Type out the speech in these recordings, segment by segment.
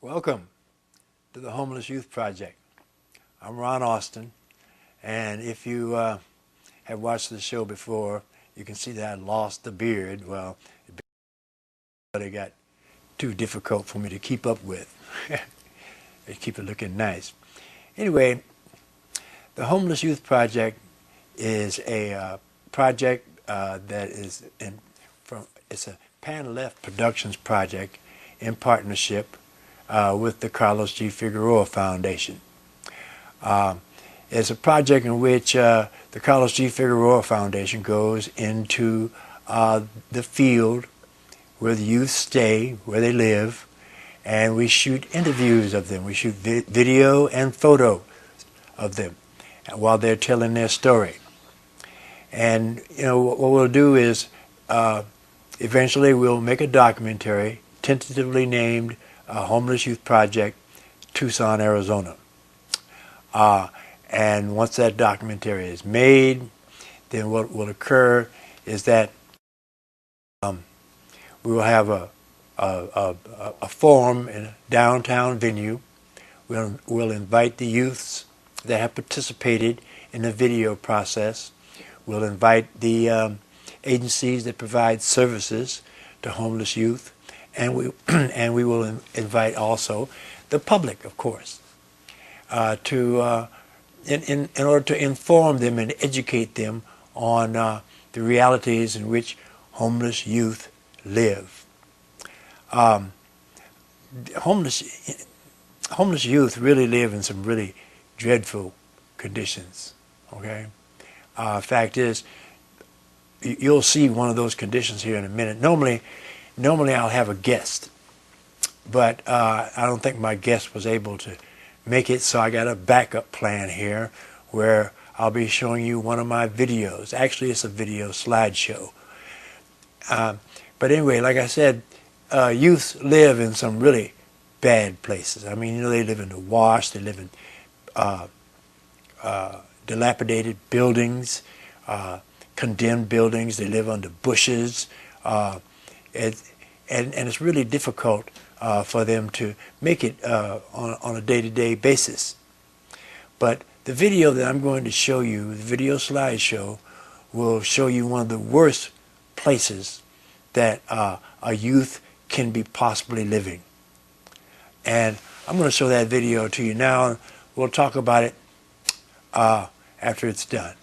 Welcome to the Homeless Youth Project. I'm Ron Austin, and if you have watched the show before, you can see that I lost the beard. Well, it got too difficult for me to keep up with. Keep it looking nice. Anyway, the Homeless Youth Project is a project that is it's a Pan Left Productions project in partnership with the Carlos G Figueroa Foundation. It's a project in which the Carlos G Figueroa Foundation goes into the field where the youth stay, where they live, and we shoot interviews of them. We shoot video and photo of them while they're telling their story. And what we'll do is eventually we'll make a documentary tentatively named Homeless Youth Project, Tucson, Arizona. And once that documentary is made, then what will occur is that we will have a forum in a downtown venue. We'll invite the youths that have participated in the video process. We'll invite the agencies that provide services to homeless youth, and we will invite also the public, of course, in order to inform them and educate them on the realities in which homeless youth live. Homeless youth really live in some really dreadful conditions. Okay. Fact is, you'll see one of those conditions here in a minute. Normally I'll have a guest, but I don't think my guest was able to make it, so I got a backup plan here where I'll be showing you one of my videos. Actually, it's a video slideshow. But anyway, like I said, youth live in some really bad places. I mean, they live in the wash, they live in dilapidated buildings, condemned buildings, they live under bushes, and it's really difficult for them to make it on a day-to-day basis. But the video that I'm going to show you, the video slideshow, will show you one of the worst places that a youth can be possibly living. And I'm going to show that video to you now, and we'll talk about it after it's done.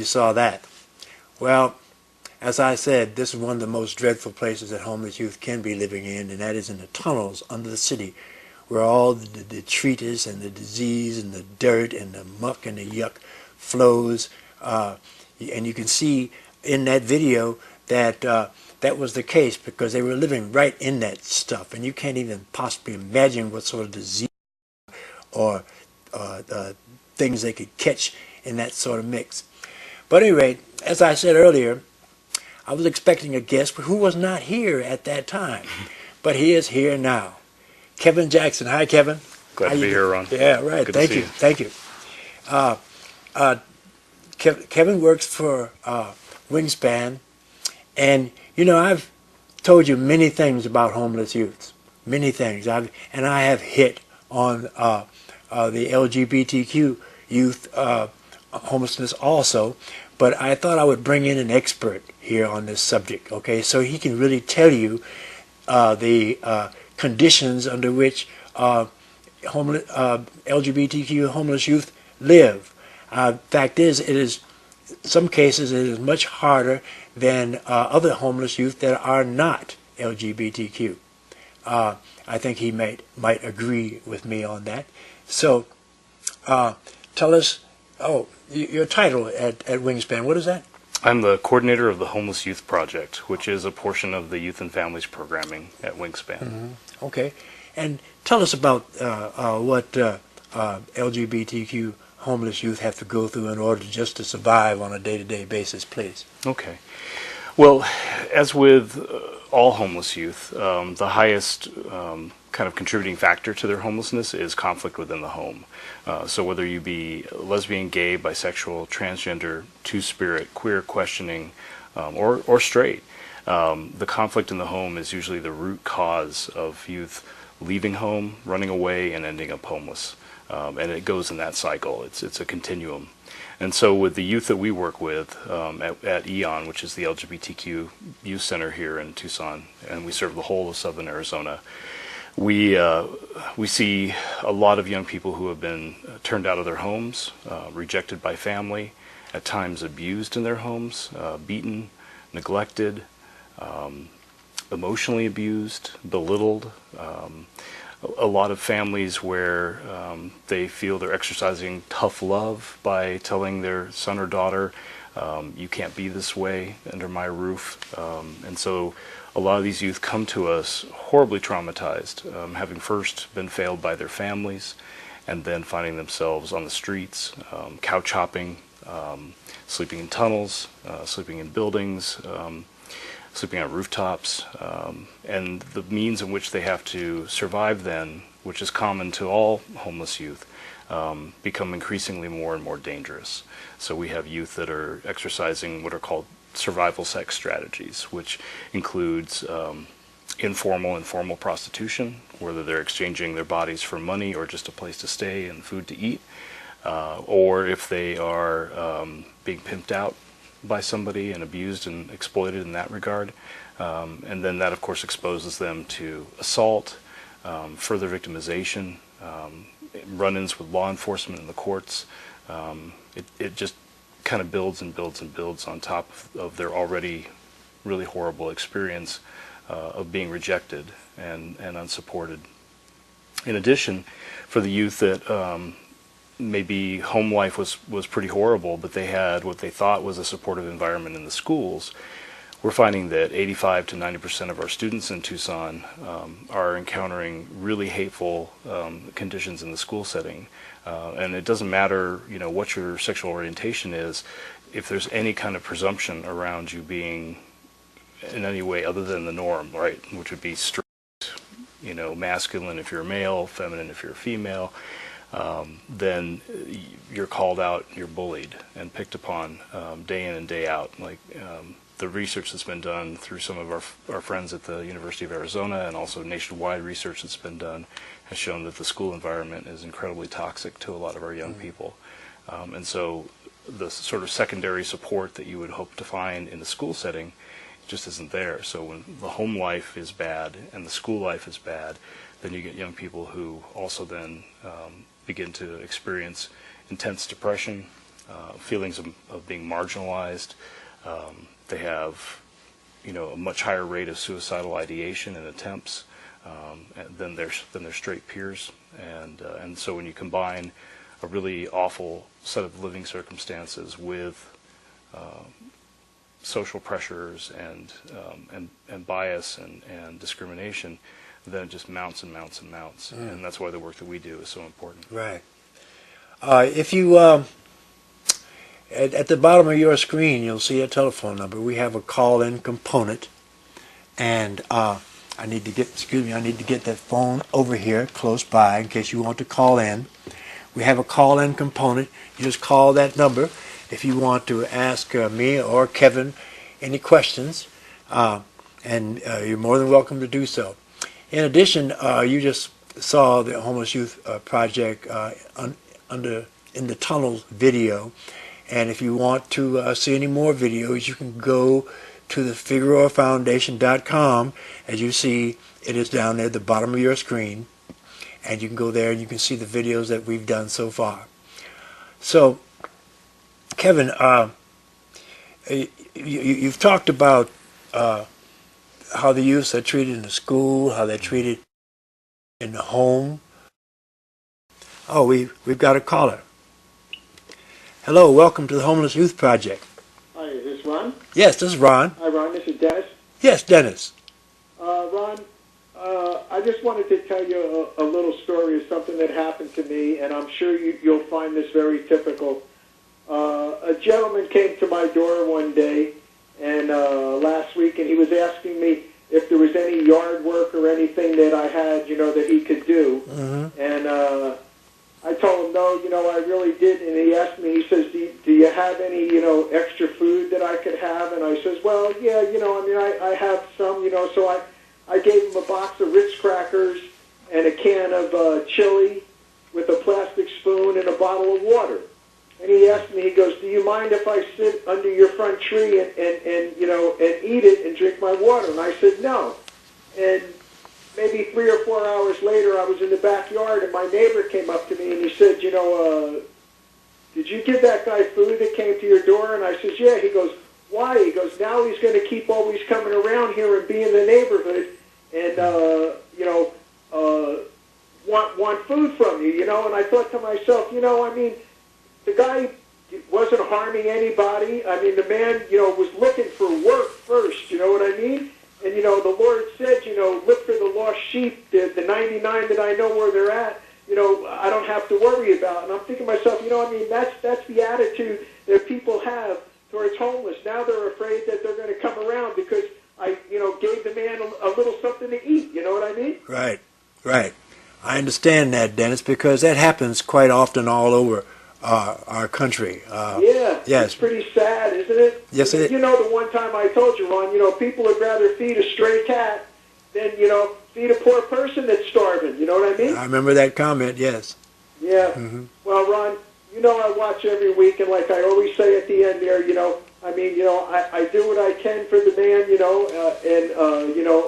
you saw that. Well, as I said, this is one of the most dreadful places that homeless youth can be living in, and that is in the tunnels under the city, where all the detritus and the disease and the dirt and the muck and the yuck flows. And you can see in that video that that was the case, because they were living right in that stuff, and you can't even possibly imagine what sort of disease or things they could catch in that sort of mix. But at any rate, as I said earlier, I was expecting a guest who was not here at that time, but he is here now. Kevin Jackson. Hi, Kevin. Glad to be here, Ron. Yeah, right. Good Thank to you. see you. Thank you. Kevin works for Wingspan, and you know, I've told you many things about homeless youths, many things. I have hit on the LGBTQ youth homelessness also, but I thought I would bring in an expert here on this subject, okay, so he can really tell you the conditions under which LGBTQ homeless youth live. Fact is, some cases it is much harder than other homeless youth that are not LGBTQ. I think he might agree with me on that. So tell us, your title at Wingspan, what is that? I'm the coordinator of the Homeless Youth Project, which is a portion of the Youth and Families programming at Wingspan. Mm-hmm. Okay. And tell us about what LGBTQ homeless youth have to go through in order just to survive on a day-to-day basis, please. Okay. Well, as with all homeless youth, the highest kind of contributing factor to their homelessness is conflict within the home. So whether you be lesbian, gay, bisexual, transgender, two-spirit, queer, questioning, or straight, the conflict in the home is usually the root cause of youth leaving home, running away, and ending up homeless. And it goes in that cycle. It's a continuum. And so with the youth that we work with at EON, which is the LGBTQ Youth Center here in Tucson, and we serve the whole of southern Arizona, we see a lot of young people who have been turned out of their homes, rejected by family, at times abused in their homes, beaten, neglected, emotionally abused, belittled. A lot of families where they feel they're exercising tough love by telling their son or daughter, you can't be this way under my roof. And so a lot of these youth come to us horribly traumatized, having first been failed by their families and then finding themselves on the streets, couch hopping, sleeping in tunnels, sleeping in buildings, sleeping on rooftops, and the means in which they have to survive then, which is common to all homeless youth, become increasingly more and more dangerous. So we have youth that are exercising what are called survival sex strategies, which includes informal and formal prostitution, whether they're exchanging their bodies for money or just a place to stay and food to eat, or if they are being pimped out by somebody and abused and exploited in that regard. And then that, of course, exposes them to assault, further victimization, run-ins with law enforcement and the courts. It just kind of builds and builds and builds on top of their already really horrible experience of being rejected and unsupported. In addition, for the youth that maybe home life was pretty horrible, but they had what they thought was a supportive environment in the schools, we're finding that 85 to 90% of our students in Tucson are encountering really hateful conditions in the school setting. And it doesn't matter, what your sexual orientation is, if there's any kind of presumption around you being in any way other than the norm, right, which would be straight, masculine if you're a male, feminine if you're a female, then you're called out, you're bullied and picked upon day in and day out. Like the research that's been done through some of our friends at the University of Arizona and also nationwide research that's been done has shown that the school environment is incredibly toxic to a lot of our young people. And so the sort of secondary support that you would hope to find in the school setting just isn't there. So when the home life is bad and the school life is bad, then you get young people who also then begin to experience intense depression, feelings of being marginalized. They have, a much higher rate of suicidal ideation and attempts than their straight peers. And so when you combine a really awful set of living circumstances with social pressures and bias and discrimination, then it just mounts and mounts and mounts. And that's why the work that we do is so important. Right. If you at the bottom of your screen, you'll see a telephone number. We have a call-in component, and I need to get that phone over here close by in case you want to call in. We have a call-in component. You just call that number if you want to ask me or Kevin any questions, and you're more than welcome to do so. In addition, you just saw the Homeless Youth Project in the tunnel video, and if you want to see any more videos, you can go to the FigueroaFoundation.com. As you see, it is down there at the bottom of your screen, and you can go there and you can see the videos that we've done so far. So, Kevin, you've talked about how the youths are treated in the school, how they're treated in the home. Oh, we've got a caller. Hello, welcome to the Homeless Youth Project. Hi, is this Ron? Yes, this is Ron. Hi, Ron. This is Dennis. Yes, Dennis. Ron, I just wanted to tell you a little story of something that happened to me, and I'm sure you'll find this very typical. A gentleman came to my door one day, and last week, and he was asking me if there was any yard work or anything that I had, that he could do. Mm-hmm. And I told him, no, I really didn't. And he asked me, he says, do you have any, extra food that I could have? And I says, well, yeah, I have some, so I gave him a box of Ritz crackers and a can of chili with a plastic spoon and a bottle of water. And he asked me, he goes, do you mind if I sit under your front tree and eat it and drink my water? And I said, no. And maybe 3 or 4 hours later, I was in the backyard, and my neighbor came up to me, and he said, did you give that guy food that came to your door? And I said, yeah. He goes, why? He goes, now he's going to keep always coming around here and be in the neighborhood and, want food from you, And I thought to myself, the guy wasn't harming anybody. I mean, the man, was looking for work first, you know what I mean? And, the Lord said, look for the lost sheep, the 99 that I know where they're at, I don't have to worry about. And I'm thinking to myself, that's the attitude that people have towards homeless. Now they're afraid that they're going to come around because I, gave the man a little something to eat, you know what I mean? Right, right. I understand that, Dennis, because that happens quite often all over our country. Yeah, yes. It's pretty sad, isn't it? Yes, it is. The one time I told you, Ron, people would rather feed a stray cat than, feed a poor person that's starving. You know what I mean? I remember that comment, yes. Yeah. Mm-hmm. Well, Ron, I watch every week, and like I always say at the end there, I do what I can for the man,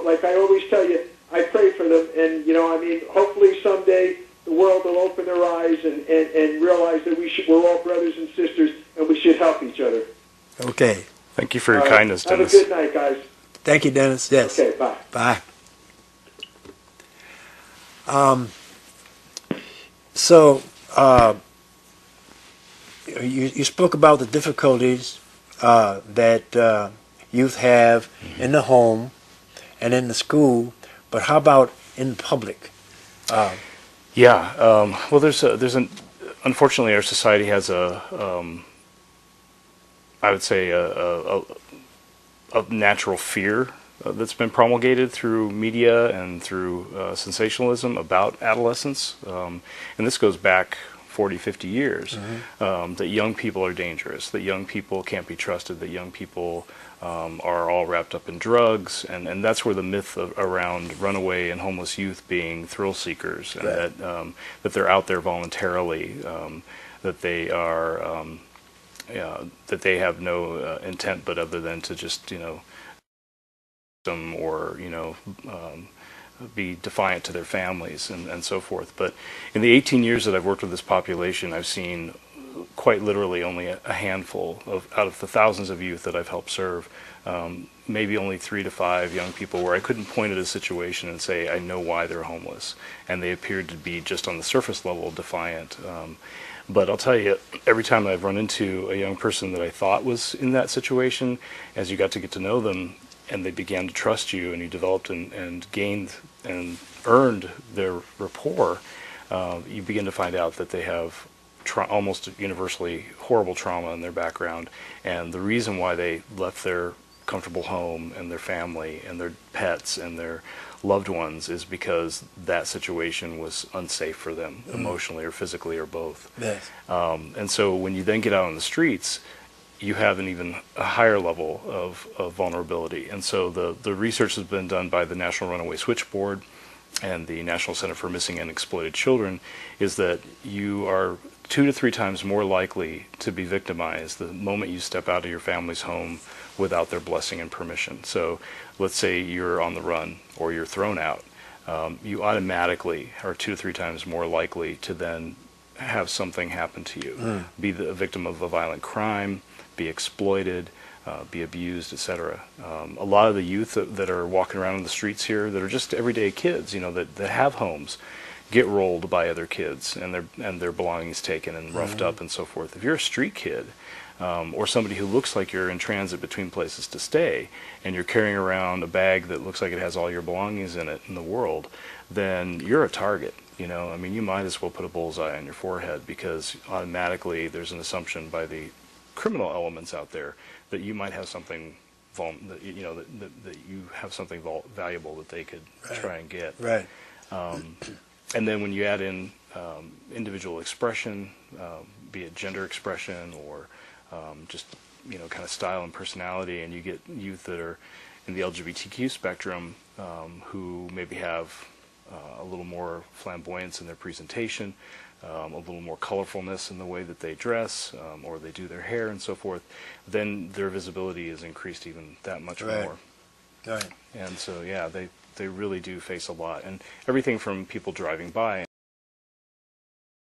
like I always tell you, I pray for them, and, hopefully someday the world will open their eyes and realize that we're all brothers and sisters, and we should help each other. Okay. Thank you for your kindness, Dennis. Have a good night, guys. Thank you, Dennis. Yes. Okay, bye. Bye. So, you spoke about the difficulties that youth have in the home and in the school, but how about in public? Well, unfortunately, our society has I would say a natural fear that's been promulgated through media and through sensationalism about adolescence. And this goes back 40, 50 years, mm-hmm. That young people are dangerous, that young people can't be trusted, that young people are all wrapped up in drugs, and that's where the myth around runaway and homeless youth being thrill seekers, and right. That they're out there voluntarily, that they are that they have no intent but other than to just or be defiant to their families and so forth. But in the 18 years that I've worked with this population, I've seen quite literally only a handful of, out of the thousands of youth that I've helped serve, maybe only 3 to 5 young people where I couldn't point at a situation and say, I know why they're homeless. And they appeared to be just on the surface level defiant. But I'll tell you, every time I've run into a young person that I thought was in that situation, as you got to get to know them and they began to trust you and you developed and gained and earned their rapport, you begin to find out that they have almost universally horrible trauma in their background. And the reason why they left their comfortable home and their family and their pets and their loved ones is because that situation was unsafe for them, emotionally or physically or both. Yes. And so when you then get out on the streets, you have an even a higher level of vulnerability. And so the research has been done by the National Runaway Switchboard and the National Center for Missing and Exploited Children is that you are 2 to 3 times more likely to be victimized the moment you step out of your family's home without their blessing and permission. So let's say you're on the run or you're thrown out, you automatically are 2 to 3 times more likely to then have something happen to you, be a victim of a violent crime, be exploited, be abused, etc. A lot of the youth that are walking around in the streets here that are just everyday kids, you know, that have homes, get rolled by other kids and their belongings taken and roughed up and so forth. If you're a street kid, or somebody who looks like you're in transit between places to stay, and you're carrying around a bag that looks like it has all your belongings in it in the world, then you're a target. You know, I mean, you might as well put a bullseye on your forehead because automatically there's an assumption by the criminal elements out there that you might have something, that you have something valuable that they could try and get. Right. And then when you add in individual expression, be it gender expression or just kind of style and personality, and you get youth that are in the LGBTQ spectrum who maybe have a little more flamboyance in their presentation, a little more colorfulness in the way that they dress or they do their hair and so forth, then their visibility is increased even that much more. Right. And so, yeah, they really do face a lot. And everything from people driving by